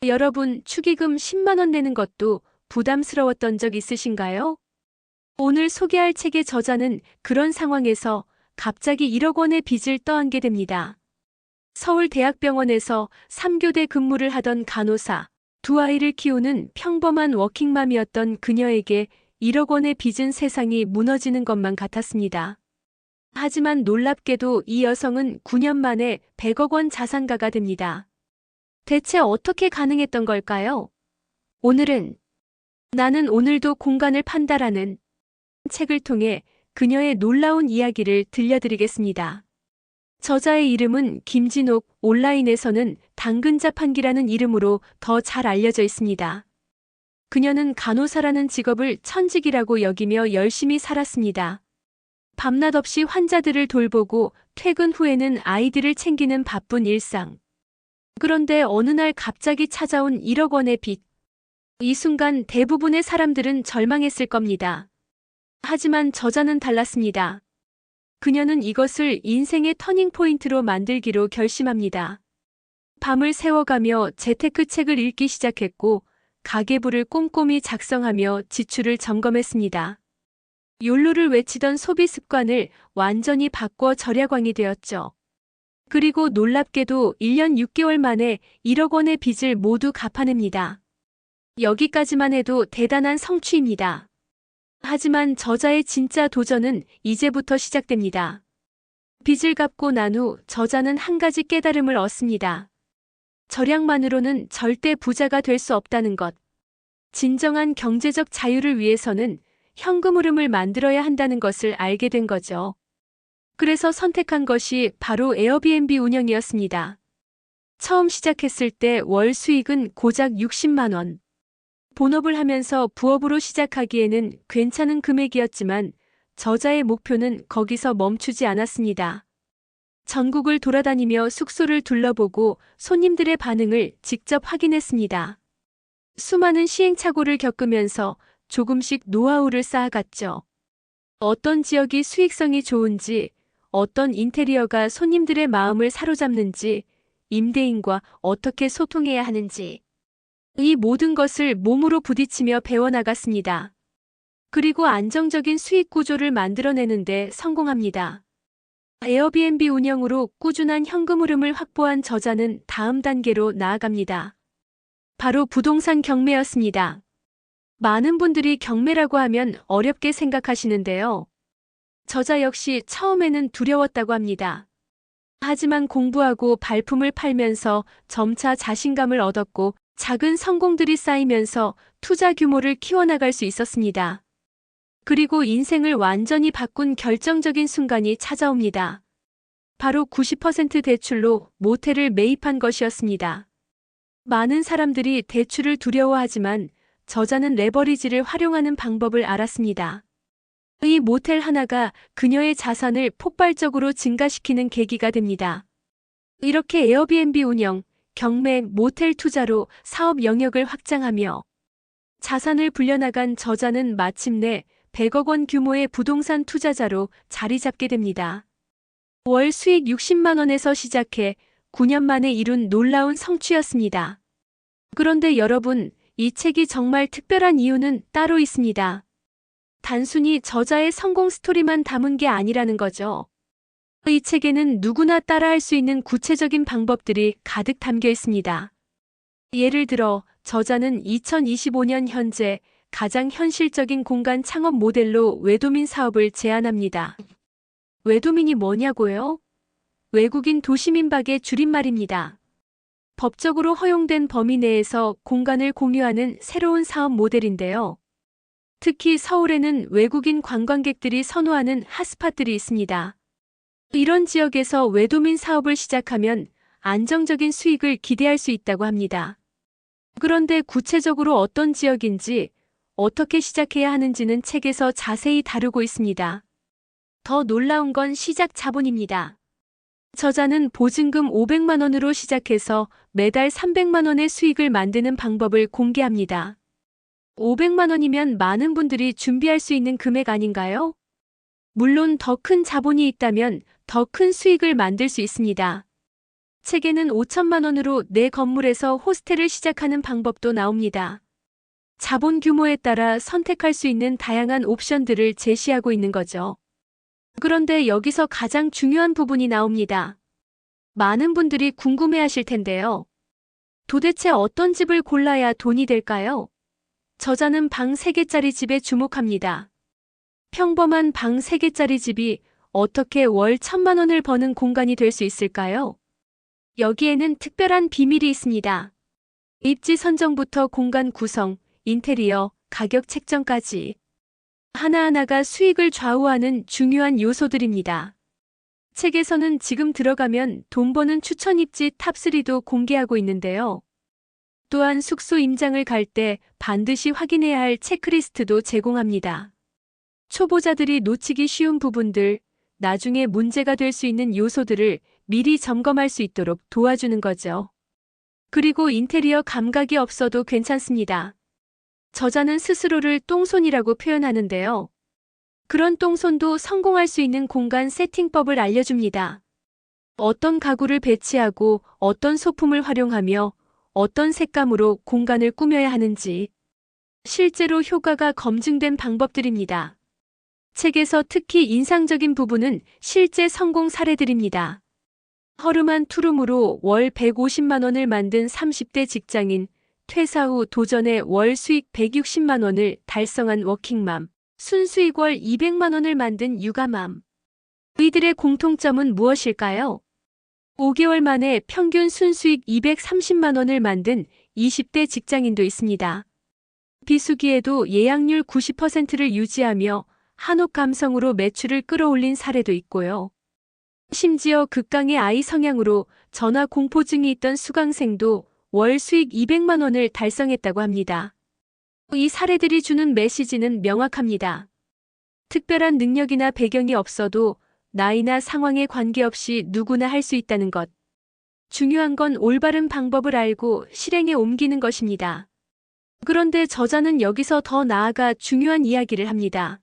여러분, 축의금 10만 원 내는 것도 부담스러웠던 적 있으신가요? 오늘 소개할 책의 저자는 그런 상황에서 갑자기 1억 원의 빚을 떠안게 됩니다. 서울대학병원에서 3교대 근무를 하던 간호사, 두 아이를 키우는 평범한 워킹맘이었던 그녀에게 1억 원의 빚은 세상이 무너지는 것만 같았습니다. 하지만 놀랍게도 이 여성은 9년 만에 100억 원 자산가가 됩니다. 대체 어떻게 가능했던 걸까요? 오늘은 나는 오늘도 공간을 판다라는 책을 통해 그녀의 놀라운 이야기를 들려드리겠습니다. 저자의 이름은 김진옥, 온라인에서는 당근 자판기라는 이름으로 더 잘 알려져 있습니다. 그녀는 간호사라는 직업을 천직이라고 여기며 열심히 살았습니다. 밤낮 없이 환자들을 돌보고 퇴근 후에는 아이들을 챙기는 바쁜 일상. 그런데 어느 날 갑자기 찾아온 1억 원의 빚. 이 순간 대부분의 사람들은 절망했을 겁니다. 하지만 저자는 달랐습니다. 그녀는 이것을 인생의 터닝포인트로 만들기로 결심합니다. 밤을 새워가며 재테크 책을 읽기 시작했고 가계부를 꼼꼼히 작성하며 지출을 점검했습니다. 욜로를 외치던 소비 습관을 완전히 바꿔 절약왕이 되었죠. 그리고 놀랍게도 1년 6개월 만에 1억 원의 빚을 모두 갚아냅니다. 여기까지만 해도 대단한 성취입니다. 하지만 저자의 진짜 도전은 이제부터 시작됩니다. 빚을 갚고 난 후 저자는 한 가지 깨달음을 얻습니다. 절약만으로는 절대 부자가 될 수 없다는 것. 진정한 경제적 자유를 위해서는 현금 흐름을 만들어야 한다는 것을 알게 된 거죠. 그래서 선택한 것이 바로 에어비앤비 운영이었습니다. 처음 시작했을 때 월 수익은 고작 60만 원. 본업을 하면서 부업으로 시작하기에는 괜찮은 금액이었지만 저자의 목표는 거기서 멈추지 않았습니다. 전국을 돌아다니며 숙소를 둘러보고 손님들의 반응을 직접 확인했습니다. 수많은 시행착오를 겪으면서 조금씩 노하우를 쌓아갔죠. 어떤 지역이 수익성이 좋은지, 어떤 인테리어가 손님들의 마음을 사로잡는지, 임대인과 어떻게 소통해야 하는지. 이 모든 것을 몸으로 부딪히며 배워나갔습니다. 그리고 안정적인 수익 구조를 만들어내는데 성공합니다. 에어비앤비 운영으로 꾸준한 현금 흐름을 확보한 저자는 다음 단계로 나아갑니다. 바로 부동산 경매였습니다. 많은 분들이 경매라고 하면 어렵게 생각하시는데요. 저자 역시 처음에는 두려웠다고 합니다. 하지만 공부하고 발품을 팔면서 점차 자신감을 얻었고 작은 성공들이 쌓이면서 투자 규모를 키워나갈 수 있었습니다. 그리고 인생을 완전히 바꾼 결정적인 순간이 찾아옵니다. 바로 90% 대출로 모텔을 매입한 것이었습니다. 많은 사람들이 대출을 두려워하지만 저자는 레버리지를 활용하는 방법을 알았습니다. 이 모텔 하나가 그녀의 자산을 폭발적으로 증가시키는 계기가 됩니다. 이렇게 에어비앤비 운영, 경매, 모텔 투자로 사업 영역을 확장하며 자산을 불려나간 저자는 마침내 100억 원 규모의 부동산 투자자로 자리 잡게 됩니다. 월 수익 60만 원에서 시작해 9년 만에 이룬 놀라운 성취였습니다. 그런데 여러분, 이 책이 정말 특별한 이유는 따로 있습니다. 단순히 저자의 성공 스토리만 담은 게 아니라는 거죠. 이 책에는 누구나 따라할 수 있는 구체적인 방법들이 가득 담겨 있습니다. 예를 들어 저자는 2025년 현재 가장 현실적인 공간 창업 모델로 외도민 사업을 제안합니다. 외도민이 뭐냐고요? 외국인 도시민박의 줄임말입니다. 법적으로 허용된 범위 내에서 공간을 공유하는 새로운 사업 모델인데요. 특히 서울에는 외국인 관광객들이 선호하는 핫스팟들이 있습니다. 이런 지역에서 외도민 사업을 시작하면 안정적인 수익을 기대할 수 있다고 합니다. 그런데 구체적으로 어떤 지역인지, 어떻게 시작해야 하는지는 책에서 자세히 다루고 있습니다. 더 놀라운 건 시작 자본입니다. 저자는 보증금 500만 원으로 시작해서 매달 300만 원의 수익을 만드는 방법을 공개합니다. 500만 원이면 많은 분들이 준비할 수 있는 금액 아닌가요? 물론 더 큰 자본이 있다면 더 큰 수익을 만들 수 있습니다. 책에는 5천만 원으로 내 건물에서 호스텔을 시작하는 방법도 나옵니다. 자본 규모에 따라 선택할 수 있는 다양한 옵션들을 제시하고 있는 거죠. 그런데 여기서 가장 중요한 부분이 나옵니다. 많은 분들이 궁금해하실 텐데요. 도대체 어떤 집을 골라야 돈이 될까요? 저자는 방 3개짜리 집에 주목합니다. 평범한 방 3개짜리 집이 어떻게 월 1,000만 원을 버는 공간이 될 수 있을까요? 여기에는 특별한 비밀이 있습니다. 입지 선정부터 공간 구성, 인테리어, 가격 책정까지 하나하나가 수익을 좌우하는 중요한 요소들입니다. 책에서는 지금 들어가면 돈 버는 추천 입지 탑3도 공개하고 있는데요. 또한 숙소 임장을 갈 때 반드시 확인해야 할 체크리스트도 제공합니다. 초보자들이 놓치기 쉬운 부분들, 나중에 문제가 될 수 있는 요소들을 미리 점검할 수 있도록 도와주는 거죠. 그리고 인테리어 감각이 없어도 괜찮습니다. 저자는 스스로를 똥손이라고 표현하는데요. 그런 똥손도 성공할 수 있는 공간 세팅법을 알려줍니다. 어떤 가구를 배치하고 어떤 소품을 활용하며 어떤 색감으로 공간을 꾸며야 하는지 실제로 효과가 검증된 방법들입니다. 책에서 특히 인상적인 부분은 실제 성공 사례들입니다. 허름한 투룸으로 월 150만 원을 만든 30대 직장인, 퇴사 후 도전해 월 수익 160만 원을 달성한 워킹맘, 순수익 월 200만 원을 만든 육아맘. 이들의 공통점은 무엇일까요? 5개월 만에 평균 순수익 230만 원을 만든 20대 직장인도 있습니다. 비수기에도 예약률 90%를 유지하며 한옥 감성으로 매출을 끌어올린 사례도 있고요. 심지어 극강의 아이 성향으로 전화 공포증이 있던 수강생도 월 수익 200만 원을 달성했다고 합니다. 이 사례들이 주는 메시지는 명확합니다. 특별한 능력이나 배경이 없어도 나이나 상황에 관계없이 누구나 할 수 있다는 것. 중요한 건 올바른 방법을 알고 실행에 옮기는 것입니다. 그런데 저자는 여기서 더 나아가 중요한 이야기를 합니다.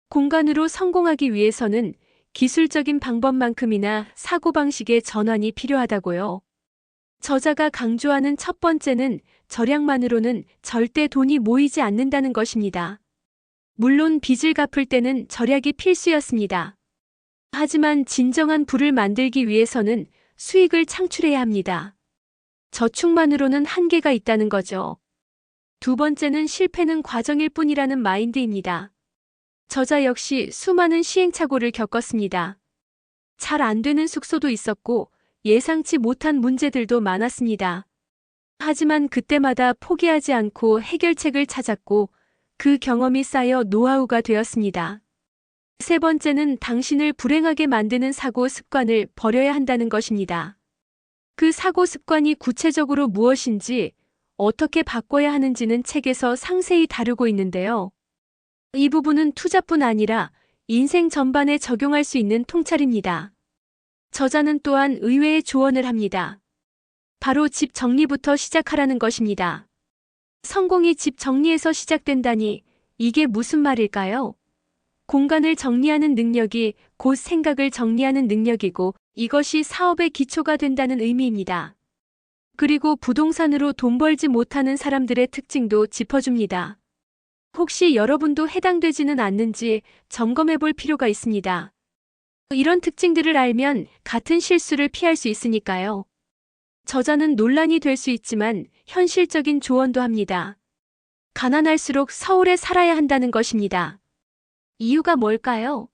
공간으로 성공하기 위해서는 기술적인 방법만큼이나 사고방식의 전환이 필요하다고요. 저자가 강조하는 첫 번째는 절약만으로는 절대 돈이 모이지 않는다는 것입니다. 물론 빚을 갚을 때는 절약이 필수였습니다. 하지만 진정한 부를 만들기 위해서는 수익을 창출해야 합니다. 저축만으로는 한계가 있다는 거죠. 두 번째는 실패는 과정일 뿐이라는 마인드입니다. 저자 역시 수많은 시행착오를 겪었습니다. 잘 안 되는 숙소도 있었고 예상치 못한 문제들도 많았습니다. 하지만 그때마다 포기하지 않고 해결책을 찾았고 그 경험이 쌓여 노하우가 되었습니다. 세 번째는 당신을 불행하게 만드는 사고 습관을 버려야 한다는 것입니다. 그 사고 습관이 구체적으로 무엇인지 어떻게 바꿔야 하는지는 책에서 상세히 다루고 있는데요. 이 부분은 투자뿐 아니라 인생 전반에 적용할 수 있는 통찰입니다. 저자는 또한 의외의 조언을 합니다. 바로 집 정리부터 시작하라는 것입니다. 성공이 집 정리에서 시작된다니 이게 무슨 말일까요? 공간을 정리하는 능력이 곧 생각을 정리하는 능력이고 이것이 사업의 기초가 된다는 의미입니다. 그리고 부동산으로 돈 벌지 못하는 사람들의 특징도 짚어줍니다. 혹시 여러분도 해당되지는 않는지 점검해 볼 필요가 있습니다. 이런 특징들을 알면 같은 실수를 피할 수 있으니까요. 저자는 논란이 될 수 있지만 현실적인 조언도 합니다. 가난할수록 서울에 살아야 한다는 것입니다. 이유가 뭘까요?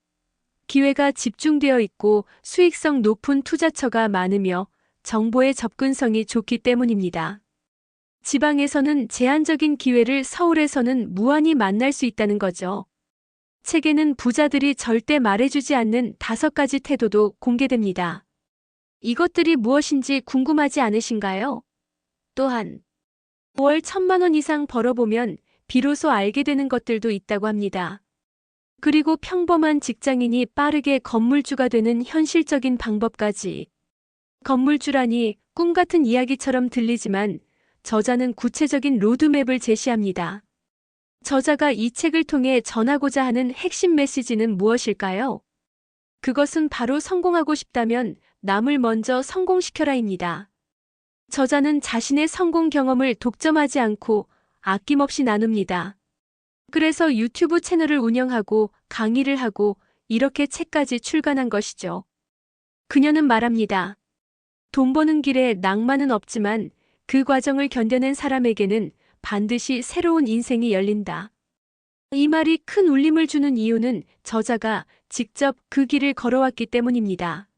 기회가 집중되어 있고 수익성 높은 투자처가 많으며 정보의 접근성이 좋기 때문입니다. 지방에서는 제한적인 기회를 서울에서는 무한히 만날 수 있다는 거죠. 책에는 부자들이 절대 말해주지 않는 5가지 태도도 공개됩니다. 이것들이 무엇인지 궁금하지 않으신가요? 또한 월 1,000만 원 이상 벌어보면 비로소 알게 되는 것들도 있다고 합니다. 그리고 평범한 직장인이 빠르게 건물주가 되는 현실적인 방법까지. 건물주라니 꿈 같은 이야기처럼 들리지만 저자는 구체적인 로드맵을 제시합니다. 저자가 이 책을 통해 전하고자 하는 핵심 메시지는 무엇일까요? 그것은 바로 성공하고 싶다면 남을 먼저 성공시켜라입니다. 저자는 자신의 성공 경험을 독점하지 않고 아낌없이 나눕니다. 그래서 유튜브 채널을 운영하고 강의를 하고 이렇게 책까지 출간한 것이죠. 그녀는 말합니다. 돈 버는 길에 낭만은 없지만 그 과정을 견뎌낸 사람에게는 반드시 새로운 인생이 열린다. 이 말이 큰 울림을 주는 이유는 저자가 직접 그 길을 걸어왔기 때문입니다.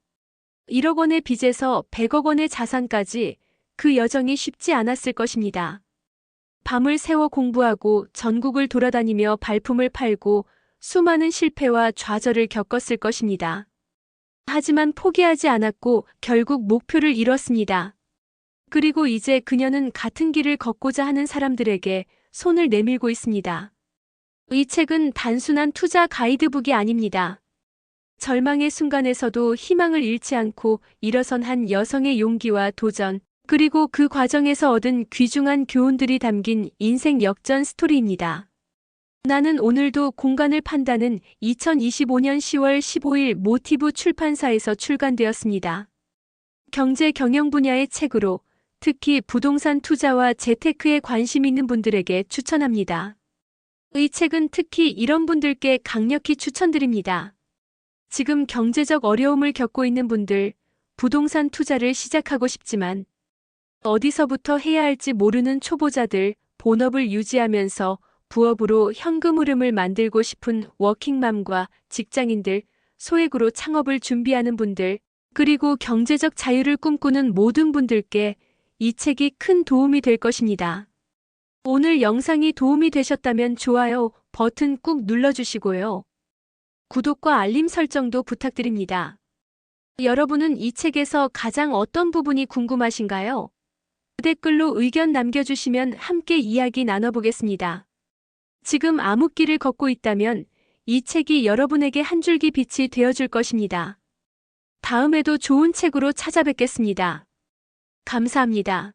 1억 원의 빚에서 100억 원의 자산까지 그 여정이 쉽지 않았을 것입니다. 밤을 새워 공부하고 전국을 돌아다니며 발품을 팔고 수많은 실패와 좌절을 겪었을 것입니다. 하지만 포기하지 않았고 결국 목표를 이뤘습니다. 그리고 이제 그녀는 같은 길을 걷고자 하는 사람들에게 손을 내밀고 있습니다. 이 책은 단순한 투자 가이드북이 아닙니다. 절망의 순간에서도 희망을 잃지 않고 일어선 한 여성의 용기와 도전, 그리고 그 과정에서 얻은 귀중한 교훈들이 담긴 인생 역전 스토리입니다. 나는 오늘도 공간을 판다는 2025년 10월 15일 모티브 출판사에서 출간되었습니다. 경제 경영 분야의 책으로 특히 부동산 투자와 재테크에 관심 있는 분들에게 추천합니다. 이 책은 특히 이런 분들께 강력히 추천드립니다. 지금 경제적 어려움을 겪고 있는 분들, 부동산 투자를 시작하고 싶지만 어디서부터 해야 할지 모르는 초보자들, 본업을 유지하면서 부업으로 현금 흐름을 만들고 싶은 워킹맘과 직장인들, 소액으로 창업을 준비하는 분들, 그리고 경제적 자유를 꿈꾸는 모든 분들께 이 책이 큰 도움이 될 것입니다. 오늘 영상이 도움이 되셨다면 좋아요 버튼 꾹 눌러주시고요. 구독과 알림 설정도 부탁드립니다. 여러분은 이 책에서 가장 어떤 부분이 궁금하신가요? 댓글로 의견 남겨주시면 함께 이야기 나눠보겠습니다. 지금 암흑길을 걷고 있다면 이 책이 여러분에게 한 줄기 빛이 되어줄 것입니다. 다음에도 좋은 책으로 찾아뵙겠습니다. 감사합니다.